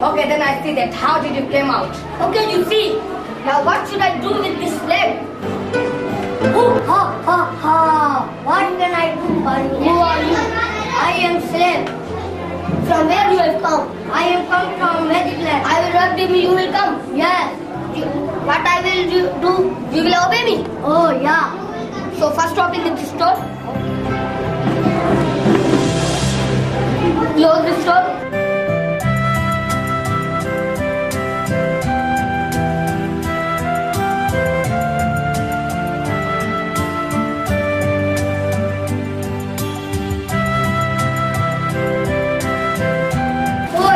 Okay, then I see that. How did you came out? Okay, you see. Now what should I do with this leg? Oh, ha, ha, ha. What can I do for you? Who are you? I am slave. From where you have come? I have come from Magic Land. I will rub me, you will come? Yes. What I will do? You will obey me? Oh, yeah. So first open this door. Close this door.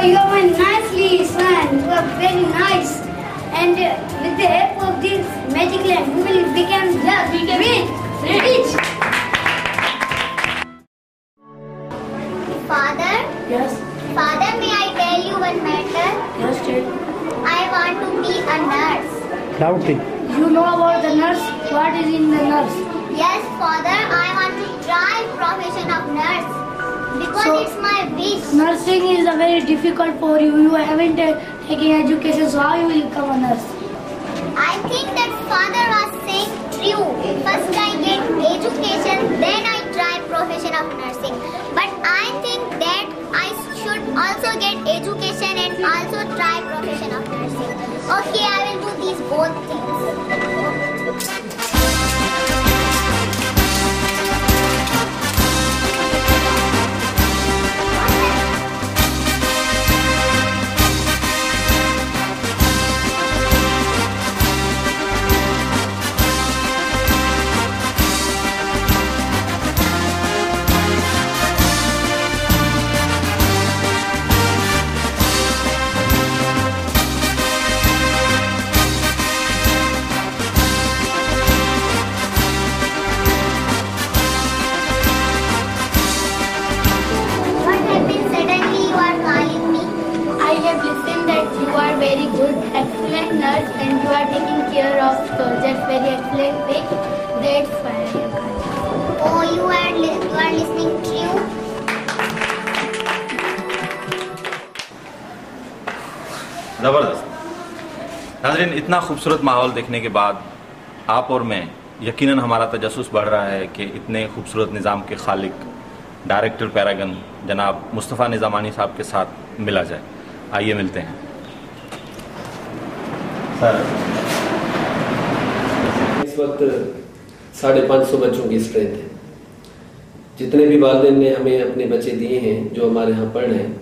You are nicely, son. You are very nice. And with the help of this Magic Land, we will become rich. Father? Yes. Father, may I tell you one matter? Yes, dear. I want to be a nurse. Loudly. You know about the nurse? What is in the nurse? Yes, Father, I want to try profession of nurse. Because it's my wish. Nursing is very difficult for you. You haven't taken education, so how you will become a nurse? I think that Father was saying true. First I get education, then I try profession of nursing. But I think that I should also get education and also try profession of nursing. Okay, I will do these both things. Very good, excellent nurse, and you are taking care of soldiers very excellent way. That's why I am calling. Oh, you are listening true. ज़बरदस्त। नाज़रीन, इतना खूबसूरत माहौल देखने के बाद आप और मैं यकीनन हमारा तजस्सुस बढ़ रहा है कि इतने खूबसूरत निज़ाम के खालिक डायरेक्टर पैरागन जनाब मुस्तफ़ा निज़ामानी साहब के साथ मिला जाए। आइए मिलते हैं। सर, इस वक्त 550 बच्चों की स्ट्रेंथ है। जितने भी वालिदैन ने हमें अपने बच्चे दिए हैं जो हमारे यहाँ पढ़ रहे हैं,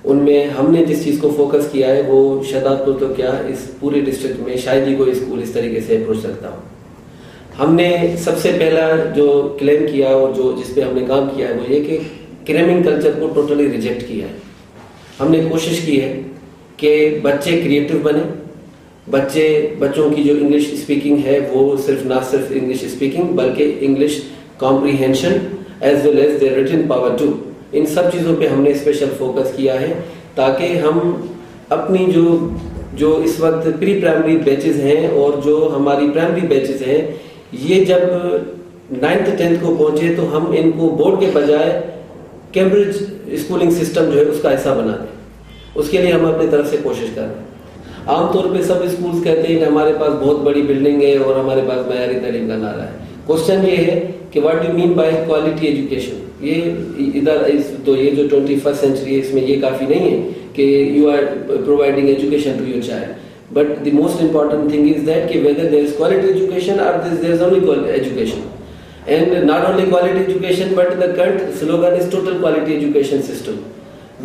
उनमें हमने जिस चीज़ को फोकस किया है वो शहदादपुर तो क्या इस पूरे डिस्ट्रिक्ट में शायद ही कोई स्कूल इस तरीके से अप्रोच करता हो। हमने सबसे पहला जो क्लेम किया और जो जिस पे हमने काम किया है वो ये कि क्रेमिंग कल्चर को टोटली रिजेक्ट किया है। हमने कोशिश की है कि बच्चे क्रिएटिव बने, बच्चों की जो इंग्लिश स्पीकिंग है वो ना सिर्फ इंग्लिश स्पीकिंग बल्कि English comprehension as well as their written power too, इन सब चीज़ों पे हमने स्पेशल फोकस किया है ताकि हम अपनी जो इस वक्त प्री प्राइमरी बैचेस हैं और जो हमारी प्राइमरी बैचेस हैं, ये जब 9th 10th को पहुंचे तो हम इनको बोर्ड के बजाय कैम्ब्रिज स्कूलिंग सिस्टम जो है उसका हिस्सा बना दें। उसके लिए हम अपनी तरफ से कोशिश कर रहे हैं। आमतौर पे सब स्कूल्स कहते हैं कि हमारे पास बहुत बड़ी बिल्डिंग है और हमारे पास मयारी तालीम का नारा है। क्वेश्चन ये है कि what do mean by quality education. ये इधर तो ये जो 21st सेंचुरी है इसमें ये काफ़ी नहीं है कि you are providing education to your child, but the most important thing is that कि whether there is quality education और there is only education, and not only quality education but the current slogan is total quality education system.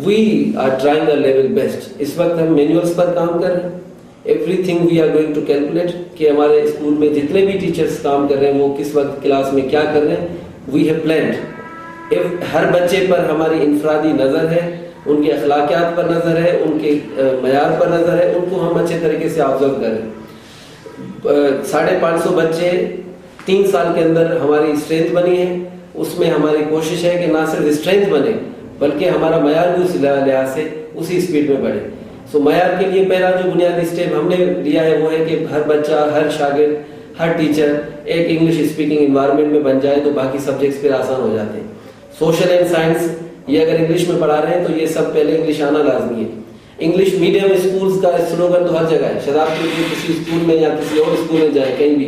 We are trying our level best. इस वक्त हम manuals पर काम कर रहे हैं। Everything we are going to calculate कि हमारे स्कूल में जितने भी टीचर्स काम कर रहे हैं वो किस वक्त क्लास में क्या कर रहे हैं, we have planned. हर बच्चे पर हमारी इंफरादी नज़र है, उनके अखलाकियात पर नज़र है, उनके मयार पर नज़र है, उनको हम अच्छे तरीके से ऑब्जर्व करें। 550 बच्चे 3 साल के अंदर हमारी स्ट्रेंथ बनी है। उसमें हमारी कोशिश है कि ना सिर्फ स्ट्रेंथ बने बल्कि हमारा मयार भी उस लिहाज से उसी स्पीड में बढ़े। सो मयार के लिए पहला जो बुनियादी स्टेप हमने लिया है वो है कि हर बच्चा, हर शागिर्द, हर टीचर एक इंग्लिश स्पीकिंग इन्वायरमेंट में बन जाए तो बाकी सब्जेक्ट्स फिर आसान हो जाते हैं। सोशल एंड साइंस ये अगर इंग्लिश में पढ़ा रहे हैं तो ये सब पहले इंग्लिश आना लाजमी है। इंग्लिश मीडियम स्कूल्स का स्लोगन तो हर जगह है, शताब्दी के किसी स्कूल में या किसी और स्कूल में जाए कहीं भी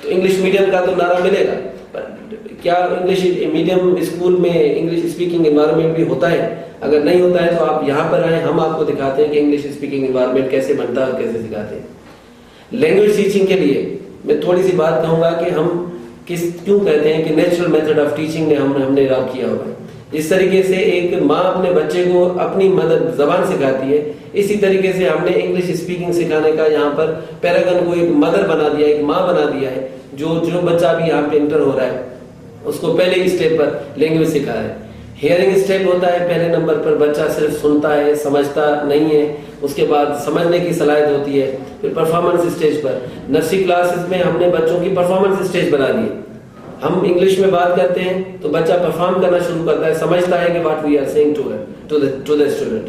तो इंग्लिश मीडियम का तो नारा मिलेगा, पर क्या इंग्लिश मीडियम स्कूल में इंग्लिश स्पीकिंग एनवायरनमेंट भी होता है? अगर नहीं होता है तो आप यहाँ पर आए, हम आपको दिखाते हैं कि इंग्लिश स्पीकिंग एनवायरनमेंट कैसे बनता है और कैसे सिखाते हैं। लैंग्वेज टीचिंग के लिए मैं थोड़ी सी बात कहूँगा कि हम क्यों कहते हैं कि नेचुरल मेथड ऑफ टीचिंग ने हमने अडॉप्ट किया हुआ है। जिस तरीके से एक माँ अपने बच्चे को अपनी मदर जबान सिखाती है, इसी तरीके से हमने इंग्लिश स्पीकिंग सिखाने का यहाँ पर पैरागन को एक मदर बना दिया, एक माँ बना दिया है। जो बच्चा भी यहाँ पे इंटर हो रहा है उसको पहले ही स्टेप पर लैंग्वेज सिखा है। हियरिंग स्टेप होता है, पहले नंबर पर बच्चा सिर्फ सुनता है, समझता नहीं है, उसके बाद समझने की सलाहियत होती है। फिर परफॉर्मेंस स्टेज पर नर्सरी क्लासेस में हमने बच्चों की परफॉर्मेंस स्टेज बना दी। हम इंग्लिश में बात करते हैं तो बच्चा परफॉर्म करना शुरू करता है, समझता है कि what we are saying to the student.